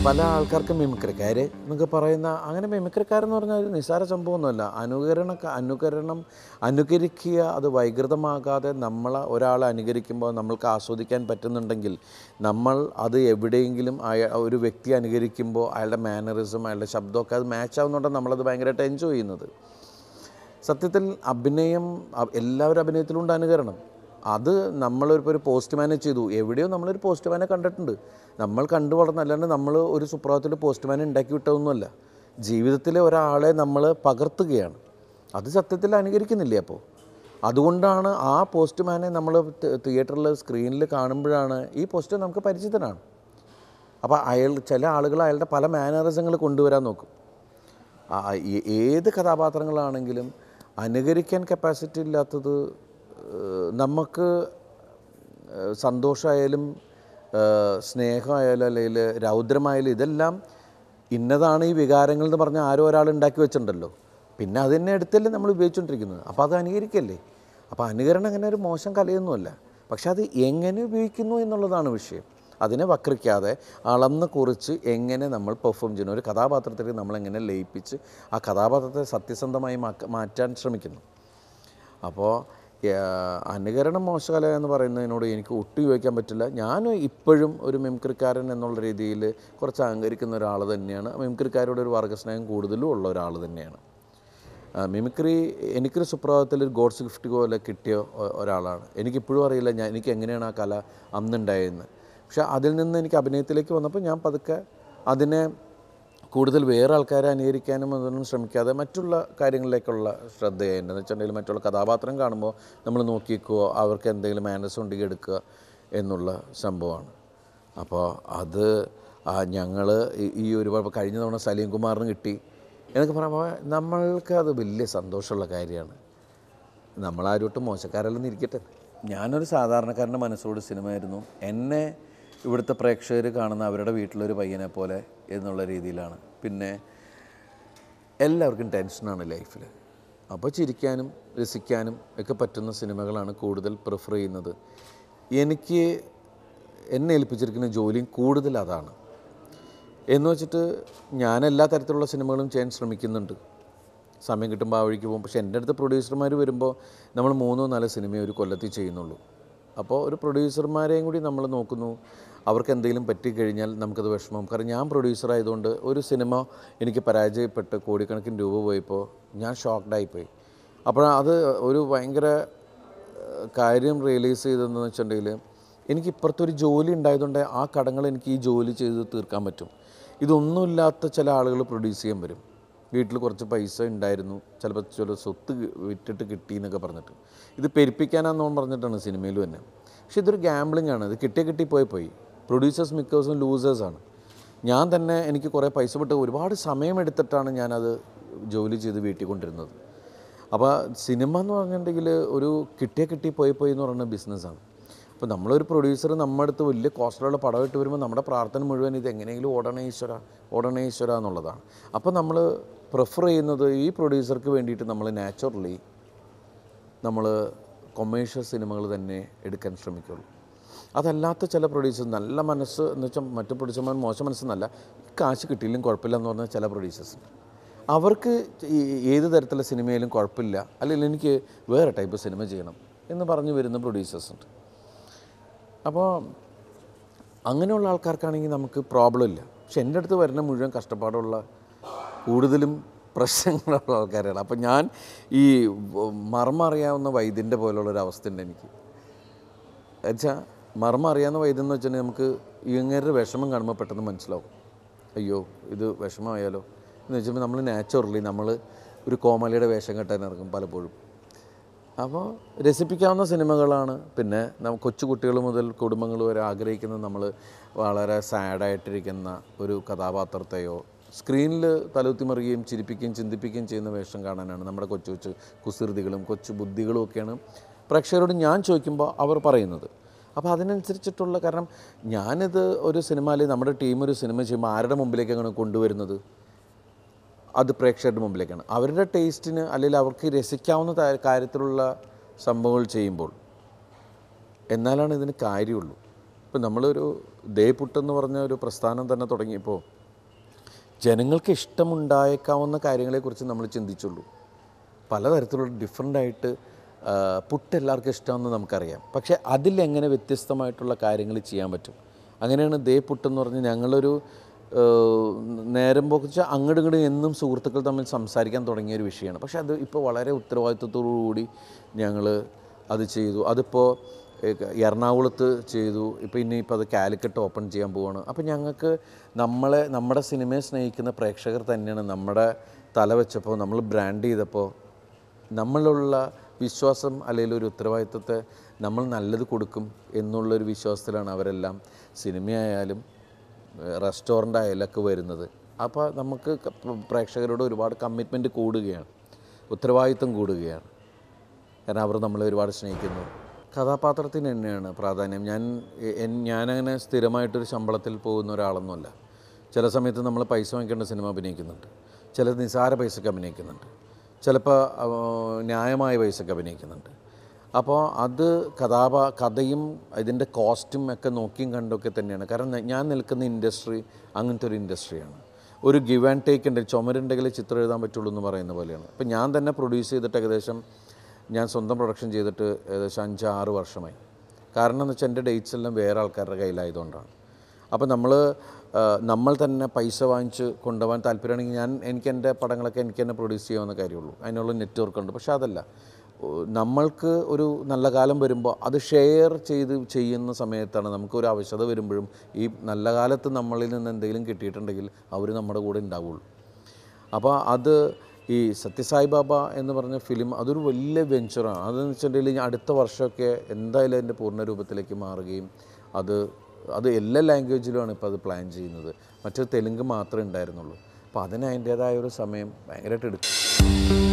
പല ആൾക്കാർക്കും മിമിക്രിക്കാർ എന്നൊക്കെ പറയുന്ന അങ്ങനെ മിമിക്രിക്കാരെന്ന് പറഞ്ഞാൽ ഒരു നിസ്സാര സംഭവമൊന്നുമല്ല. അനുകരിക്കുക, അത് വൈകൃതമാകാതെ ഒരാളെ അനുകരിക്കുമ്പോൾ നമ്മൾക്ക് ആസ്വദിക്കാൻ പറ്റുന്നുണ്ടെങ്കിൽ, നമ്മൾ അത് എവിടെയെങ്കിലും ഒരു വ്യക്തി അനുകരിക്കുമ്പോൾ അയാളുടെ മാനറിസം, അയാളുടെ ശബ്ദമൊക്കെ അത് മാച്ച് ആവുന്നുണ്ടെങ്കിൽ നമ്മളത് ഭയങ്കരമായിട്ട് എൻജോയ് ചെയ്യുന്നത്. സത്യത്തിൽ എല്ലാവരും അഭിനയത്തിലുണ്ട് അനുകരണം. അത് നമ്മളിപ്പോൾ ഒരു പോസ്റ്റ്മാനെ ചെയ്തു, എവിടെയോ നമ്മളൊരു പോസ്റ്റ്മാനെ കണ്ടിട്ടുണ്ട്, നമ്മൾ കണ്ടു വളർന്നല്ലാണ്ട് നമ്മൾ ഒരു സുപ്രഭാതത്തിൽ പോസ്റ്റ്മാനെ ഉണ്ടാക്കി വിട്ടതൊന്നുമല്ല. ജീവിതത്തിലെ ഒരാളെ നമ്മൾ പകർത്തുകയാണ്, അത് സത്യത്തിൽ അനുകരിക്കുന്നില്ലേ? അപ്പോൾ അതുകൊണ്ടാണ് ആ പോസ്റ്റ്മാനെ നമ്മൾ തിയേറ്ററിൽ സ്ക്രീനിൽ കാണുമ്പോഴാണ് ഈ പോസ്റ്റ് നമുക്ക് പരിചിതനാണ്. അപ്പോൾ ചില ആളുകൾ അയാളുടെ പല മാനറിസങ്ങൾ കൊണ്ടുവരാൻ നോക്കും. ഏത് കഥാപാത്രങ്ങളാണെങ്കിലും അനുകരിക്കാൻ കപ്പാസിറ്റി ഇല്ലാത്തത് നമുക്ക് സന്തോഷമായാലും സ്നേഹമായാലും അല്ലെങ്കിൽ രൗദ്രമായാലും ഇതെല്ലാം ഇന്നതാണ് ഈ വികാരങ്ങൾ എന്ന് പറഞ്ഞാൽ ആരോ ഒരാൾ ഉണ്ടാക്കി വെച്ചിട്ടുണ്ടല്ലോ, പിന്നെ അത് തന്നെ എടുത്തല്ലേ നമ്മൾ ഉപയോഗിച്ചുകൊണ്ടിരിക്കുന്നത്. അപ്പോൾ അത് അനുകരിക്കല്ലേ? അപ്പോൾ അനുകരണം അങ്ങനെ ഒരു മോശം കലയൊന്നുമല്ല, പക്ഷെ അത് എങ്ങനെ ഉപയോഗിക്കുന്നു എന്നുള്ളതാണ് വിഷയം. അതിനെ വക്രിക്കാതെ അളന്ന് കുറിച്ച് എങ്ങനെ നമ്മൾ പെർഫോം ചെയ്യുന്നു, ഒരു കഥാപാത്രത്തിലേക്ക് നമ്മളെങ്ങനെ ലയിപ്പിച്ച് ആ കഥാപാത്രത്തെ സത്യസന്ധമായി മാറ്റാൻ ശ്രമിക്കുന്നു. അപ്പോൾ അനുകരണം മോശകല എന്ന് പറയുന്നതിനോട് എനിക്ക് ഒട്ടും യോജിക്കാൻ പറ്റില്ല. ഞാൻ ഇപ്പോഴും ഒരു മിമിക്രിക്കാരൻ എന്നുള്ള രീതിയിൽ കുറച്ച് അഹങ്കരിക്കുന്ന ഒരാൾ തന്നെയാണ്. മിമിക്രിക്കാരോട് ഒരു വർഗ്ഗസ്നേഹം കൂടുതലും ഉള്ള ഒരാൾ തന്നെയാണ്. മിമിക്രി എനിക്കൊരു സുപ്രഭാതത്തിൽ ഒരു ഗോഡ്സ് ഗിഫ്റ്റ് പോലെ കിട്ടിയ ഒരാളാണ്. എനിക്കിപ്പോഴും അറിയില്ല എനിക്ക് എങ്ങനെയാണ് ആ കല അന്നുണ്ടായതെന്ന്. പക്ഷെ അതിൽ നിന്ന് എനിക്ക് അഭിനയത്തിലേക്ക് വന്നപ്പോൾ ഞാൻ പതുക്കെ അതിനെ കൂടുതൽ വേറെ ആൾക്കാരെ അനുകരിക്കാനും അതൊന്നും ശ്രമിക്കാതെ മറ്റുള്ള കാര്യങ്ങളിലേക്കുള്ള ശ്രദ്ധയായി. എന്താണെന്ന് വെച്ചിട്ടുണ്ടെങ്കിൽ മറ്റുള്ള കഥാപാത്രം കാണുമ്പോൾ നമ്മൾ നോക്കിക്കോ, അവർക്ക് എന്തെങ്കിലും മാനസ് ഉണ്ടെങ്കിൽ എടുക്കുക എന്നുള്ള സംഭവമാണ്. അപ്പോൾ അത് ഞങ്ങൾ ഈ ഒരുപാട് കഴിഞ്ഞ തവണ സലീം കുമാറിന് കിട്ടി എന്നൊക്കെ പറയുമ്പോൾ നമ്മൾക്ക് അത് വലിയ സന്തോഷമുള്ള കാര്യമാണ്. നമ്മളാരോട്ടും മോശക്കാരല്ലെന്ന് ഇരിക്കട്ടെ. ഞാനൊരു സാധാരണക്കാരൻ്റെ മനസ്സോട് സിനിമയായിരുന്നു. എന്നെ ഇവിടുത്തെ പ്രേക്ഷകർ കാണുന്ന അവരുടെ വീട്ടിലൊരു പയ്യനെ പോലെ എന്നുള്ള രീതിയിലാണ്. പിന്നെ എല്ലാവർക്കും ടെൻഷനാണ് ലൈഫിൽ. അപ്പോൾ ചിരിക്കാനും രസിക്കാനും ഒക്കെ പറ്റുന്ന സിനിമകളാണ് കൂടുതൽ പ്രിഫർ ചെയ്യുന്നത്. എന്നെ ഏൽപ്പിച്ചിരിക്കുന്ന ജോലിയും കൂടുതൽ അതാണ് എന്ന് വെച്ചിട്ട് ഞാൻ എല്ലാ തരത്തിലുള്ള സിനിമകളും ചെയ്യാൻ ശ്രമിക്കുന്നുണ്ട്. സമയം കിട്ടുമ്പോൾ ആ വഴിക്ക് പോകും. പക്ഷേ എൻ്റെ അടുത്ത് പ്രൊഡ്യൂസർമാർ വരുമ്പോൾ നമ്മൾ 3-4 സിനിമയെ ഒരു കൊല്ലത്തിൽ ചെയ്യുന്നുള്ളൂ. അപ്പോൾ ഒരു പ്രൊഡ്യൂസർമാരെയും കൂടി നമ്മൾ നോക്കുന്നു. അവർക്ക് എന്തെങ്കിലും പറ്റിക്കഴിഞ്ഞാൽ നമുക്കത് വിഷമം. കാരണം ഞാൻ പ്രൊഡ്യൂസറായതുകൊണ്ട് ഒരു സിനിമ എനിക്ക് പരാജയപ്പെട്ട് കോടിക്കണക്കിന് രൂപ പോയപ്പോൾ ഞാൻ ഷോക്ക്ഡായിപ്പോയി. അപ്പോൾ അത് ഒരു ഭയങ്കര കാര്യം റിയലൈസ് ചെയ്തതെന്ന് വെച്ചിട്ടുണ്ടെങ്കിൽ എനിക്കിപ്പുറത്തൊരു ജോലി ഉണ്ടായതുകൊണ്ട് ആ കടങ്ങൾ എനിക്ക് ഈ ജോലി ചെയ്ത് തീർക്കാൻ പറ്റും. ഇതൊന്നുമില്ലാത്ത ചില ആളുകൾ പ്രൊഡ്യൂസ് ചെയ്യാൻ വരും. വീട്ടിൽ കുറച്ച് പൈസ ഉണ്ടായിരുന്നു, ചിലപ്പോൾ ചില സ്വത്ത് വിറ്റിട്ട് കിട്ടി എന്നൊക്കെ പറഞ്ഞിട്ട് ഇത് പെരുപ്പിക്കാനാണെന്ന് പറഞ്ഞിട്ടാണ് സിനിമയിൽ തന്നെ. പക്ഷേ ഇതൊരു ഗാംബ്ലിംഗ് ആണ്. ഇത് കിട്ടി പോയി. പ്രൊഡ്യൂസേഴ്സ് മിക്കവാറും ലൂസേഴ്സാണ്. ഞാൻ തന്നെ എനിക്ക് കുറേ പൈസ വിട്ട് ഒരുപാട് സമയമെടുത്തിട്ടാണ് ഞാനത് ജോലി ചെയ്ത് വീട്ടിൽ കൊണ്ടിരുന്നത്. അപ്പോൾ സിനിമ എന്ന് പറഞ്ഞിട്ടുണ്ടെങ്കിൽ ഒരു പോയി എന്ന് പറയുന്ന ബിസിനസ്സാണ്. അപ്പോൾ നമ്മളൊരു പ്രൊഡ്യൂസർ നമ്മുടെ അടുത്ത് വലിയ കോസ്റ്റിലുള്ള പടമായിട്ട് വരുമ്പോൾ നമ്മുടെ പ്രാർത്ഥന മുഴുവൻ ഇത് എങ്ങനെയെങ്കിലും ഓടണേ ഈശ്വര എന്നുള്ളതാണ്. അപ്പോൾ നമ്മൾ പ്രിഫർ ചെയ്യുന്നത് ഈ പ്രൊഡ്യൂസർക്ക് വേണ്ടിയിട്ട് നമ്മൾ നാച്ചുറലി കൊമേഴ്ഷ്യൽ സിനിമകൾ തന്നെ എടുക്കാൻ ശ്രമിക്കുള്ളൂ. അതല്ലാത്ത ചില പ്രൊഡ്യൂസേഴ്സ് നല്ല മനസ്സ് എന്ന് വെച്ചാൽ മറ്റു പ്രൊഡ്യൂസർമാർ മോശം മനസ്സെന്നല്ല, കാശ് കിട്ടിയില്ലെങ്കിൽ കുഴപ്പമില്ല എന്ന് പറഞ്ഞാൽ ചില പ്രൊഡ്യൂസേഴ്സ് അവർക്ക് ഏത് തരത്തിലുള്ള സിനിമയിലും കുഴപ്പമില്ല, അല്ലെങ്കിൽ എനിക്ക് വേറെ ടൈപ്പ് സിനിമ ചെയ്യണം എന്ന് പറഞ്ഞു വരുന്ന പ്രൊഡ്യൂസേഴ്സ് ഉണ്ട്. അപ്പോൾ അങ്ങനെയുള്ള ആൾക്കാർക്കാണെങ്കിൽ നമുക്ക് പ്രോബ്ലം ഇല്ല. പക്ഷെ എൻ്റെ അടുത്ത് വരുന്ന മുഴുവൻ കഷ്ടപ്പാടുള്ള കൂടുതലും പ്രശ്നങ്ങളുള്ള ആൾക്കാരാണ്. അപ്പം ഞാൻ ഈ മർമ്മം അറിയാവുന്ന വൈദ്യൻ്റെ പോലുള്ളൊരവസ്ഥയുണ്ട് എനിക്ക്. എന്നുവെച്ചാൽ മർമ്മം അറിയാവുന്ന വൈദ്യം എന്ന് വെച്ചിട്ടുണ്ടെങ്കിൽ നമുക്ക് ഇങ്ങനൊരു വിഷമം കാണുമ്പോൾ പെട്ടെന്ന് മനസ്സിലാവും, അയ്യോ ഇത് വിഷമമായാലോ എന്ന് വെച്ചപ്പോൾ നമ്മൾ നാച്ചുറലി ഒരു കോമാളിയുടെ വേഷം കെട്ടാൻ ഇറങ്ങും പലപ്പോഴും. അപ്പോൾ രസിപ്പിക്കാവുന്ന സിനിമകളാണ്. പിന്നെ കൊച്ചു കുട്ടികൾ മുതൽ കുടുംബങ്ങൾ വരെ ആഗ്രഹിക്കുന്നത് നമ്മൾ വളരെ സാഡായിട്ടിരിക്കുന്ന ഒരു കഥാപാത്രത്തെയോ സ്ക്രീനിൽ തലകുത്തിമറിയുകയും ചിരിപ്പിക്കുകയും ചിന്തിപ്പിക്കുകയും ചെയ്യുന്ന വേഷം കാണാനാണ്. നമ്മുടെ കൊച്ചു കുസൃതികളും കൊച്ചു ബുദ്ധികളും ഒക്കെയാണ് പ്രേക്ഷകരോട് ഞാൻ ചോദിക്കുമ്പോൾ അവർ പറയുന്നത്. അപ്പോൾ അതിനനുസരിച്ചിട്ടുള്ള, കാരണം ഞാനിത് ഒരു സിനിമയിൽ നമ്മുടെ ടീം ഒരു സിനിമ ചെയ്യുമ്പോൾ ആരുടെ മുമ്പിലേക്കാണ് കൊണ്ടുവരുന്നത്? അത് പ്രേക്ഷകരുടെ മുമ്പിലേക്കാണ്. അവരുടെ ടേസ്റ്റിന് അല്ലെങ്കിൽ അവർക്ക് രസിക്കാവുന്ന കാര്യത്തിലുള്ള സംഭവങ്ങൾ ചെയ്യുമ്പോൾ എന്നാലാണ് ഇതിന് കാര്യമുള്ളൂ. ഇപ്പം നമ്മളൊരു ദേ പുട്ടെന്ന് പറഞ്ഞ ഒരു പ്രസ്ഥാനം തന്നെ തുടങ്ങിയപ്പോൾ ജനങ്ങൾക്ക് ഇഷ്ടമുണ്ടായേക്കാവുന്ന കാര്യങ്ങളെക്കുറിച്ച് നമ്മൾ ചിന്തിച്ചുള്ളൂ. പലതരത്തിലുള്ള ഡിഫറൻ്റായിട്ട് പുട്ട് എല്ലാവർക്കും ഇഷ്ടമാണെന്ന് നമുക്കറിയാം. പക്ഷേ അതിലെങ്ങനെ വ്യത്യസ്തമായിട്ടുള്ള കാര്യങ്ങൾ ചെയ്യാൻ പറ്റും. അങ്ങനെയാണ് ദേ പുട്ടെന്ന് പറഞ്ഞ് ഞങ്ങളൊരു നേരം പോക്കിച്ച് അങ്ങോട്ടും ഇങ്ങോട്ടും എന്നും സുഹൃത്തുക്കൾ തമ്മിൽ സംസാരിക്കാൻ തുടങ്ങിയ ഒരു വിഷയമാണ്. പക്ഷേ അത് ഇപ്പോൾ വളരെ ഉത്തരവാദിത്വത്തോടു കൂടി ഞങ്ങൾ അത് ചെയ്തു. അതിപ്പോൾ എറണാകുളത്ത് ചെയ്തു. ഇനിയിപ്പോൾ അത് കാലിക്കറ്റ് ഓപ്പൺ ചെയ്യാൻ പോവുകയാണ്. അപ്പോൾ ഞങ്ങൾക്ക് നമ്മുടെ സിനിമയെ സ്നേഹിക്കുന്ന പ്രേക്ഷകർ തന്നെയാണ് നമ്മുടെ തല വെച്ചപ്പോൾ, നമ്മൾ ബ്രാൻഡ് ചെയ്തപ്പോൾ നമ്മളുള്ള വിശ്വാസം അല്ലെങ്കിൽ ഒരു ഉത്തരവാദിത്വത്തെ നമ്മൾ നല്ലത് കൊടുക്കും എന്നുള്ളൊരു വിശ്വാസത്തിലാണ് അവരെല്ലാം സിനിമയായാലും റെസ്റ്റോറൻ്റ് ആയാലും ഒക്കെ വരുന്നത്. അപ്പോൾ നമുക്ക് പ്രേക്ഷകരോട് ഒരുപാട് കമ്മിറ്റ്മെൻറ്റ് കൂടുകയാണ്, ഉത്തരവാദിത്വം കൂടുകയാണ്. കാരണം അവർ നമ്മളെ ഒരുപാട് സ്നേഹിക്കുന്നു. കഥാപാത്രത്തിന് തന്നെയാണ് പ്രാധാന്യം. ഞാനങ്ങനെ സ്ഥിരമായിട്ടൊരു ശമ്പളത്തിൽ പോകുന്ന ഒരാളൊന്നുമല്ല. ചില സമയത്ത് നമ്മൾ പൈസ വാങ്ങിക്കേണ്ട സിനിമ അഭിനയിക്കുന്നുണ്ട്, ചില നിസാര പൈസക്ക് അഭിനയിക്കുന്നുണ്ട്, ചിലപ്പോൾ ന്യായമായ പൈസക്ക് അഭിനയിക്കുന്നുണ്ട്. അപ്പോൾ അത് കഥയും ഇതിൻ്റെ കോസ്റ്റും ഒക്കെ നോക്കിയും കണ്ടൊക്കെ തന്നെയാണ്. കാരണം ഞാൻ നിൽക്കുന്ന ഇൻഡസ്ട്രി അങ്ങനത്തെ ഒരു ഇൻഡസ്ട്രിയാണ്. ഒരു ഗിവ് ആൻഡ് ടേക്ക് ഉണ്ട്. ചുമരുണ്ടെങ്കിൽ ചിത്രം എഴുതാൻ പറ്റുള്ളൂ എന്ന് പറയുന്ന പോലെയാണ്. ഇപ്പം ഞാൻ തന്നെ പ്രൊഡ്യൂസ് ചെയ്തിട്ട് ഏകദേശം ഞാൻ സ്വന്തം പ്രൊഡക്ഷൻ ചെയ്തിട്ട് ഏകദേശം 5-6 വർഷമായി. കാരണം എന്ന് വെച്ചാൽ എൻ്റെ ഡേറ്റ്സ് എല്ലാം വേറെ ആൾക്കാരുടെ കയ്യിലായതുകൊണ്ടാണ്. അപ്പോൾ നമ്മൾ തന്നെ പൈസ വാങ്ങിച്ച് കൊണ്ടുപോകാൻ താല്പര്യമാണെങ്കിൽ എനിക്ക് എൻ്റെ പടങ്ങളൊക്കെ എനിക്ക് തന്നെ പ്രൊഡ്യൂസ് ചെയ്യാവുന്ന കാര്യമുള്ളൂ. അതിനുള്ള നെറ്റ്വർക്ക് ഉണ്ട്. പക്ഷേ അതല്ല, നമ്മൾക്ക് ഒരു നല്ല കാലം വരുമ്പോൾ അത് ഷെയർ ചെയ്യുന്ന സമയത്താണ് നമുക്കൊരു ആവശ്യകത വരുമ്പോഴും ഈ നല്ല കാലത്ത് നമ്മളിൽ നിന്ന് എന്തെങ്കിലും കിട്ടിയിട്ടുണ്ടെങ്കിൽ അവർ നമ്മുടെ കൂടെ ഉണ്ടാവുള്ളൂ. അപ്പോൾ അത് ഈ സത്യസായി ബാബ എന്ന് പറഞ്ഞ ഫിലിം അതൊരു വലിയ വെഞ്ചറാണ്. അതെന്ന് വെച്ചിട്ടുണ്ടെങ്കിൽ അടുത്ത വർഷമൊക്കെ എന്തായാലും അതിൻ്റെ പൂർണ്ണ രൂപത്തിലേക്ക് മാറുകയും അത് എല്ലാ ലാംഗ്വേജിലുമാണ് ഇപ്പോൾ അത് പ്ലാൻ ചെയ്യുന്നത്. മറ്റൊരു തെലുങ്ക് മാത്രമേ ഉണ്ടായിരുന്നുള്ളൂ. അപ്പോൾ അതിന് അതിൻ്റേതായ ഒരു സമയം ഭയങ്കരമായിട്ട് എടുക്കും.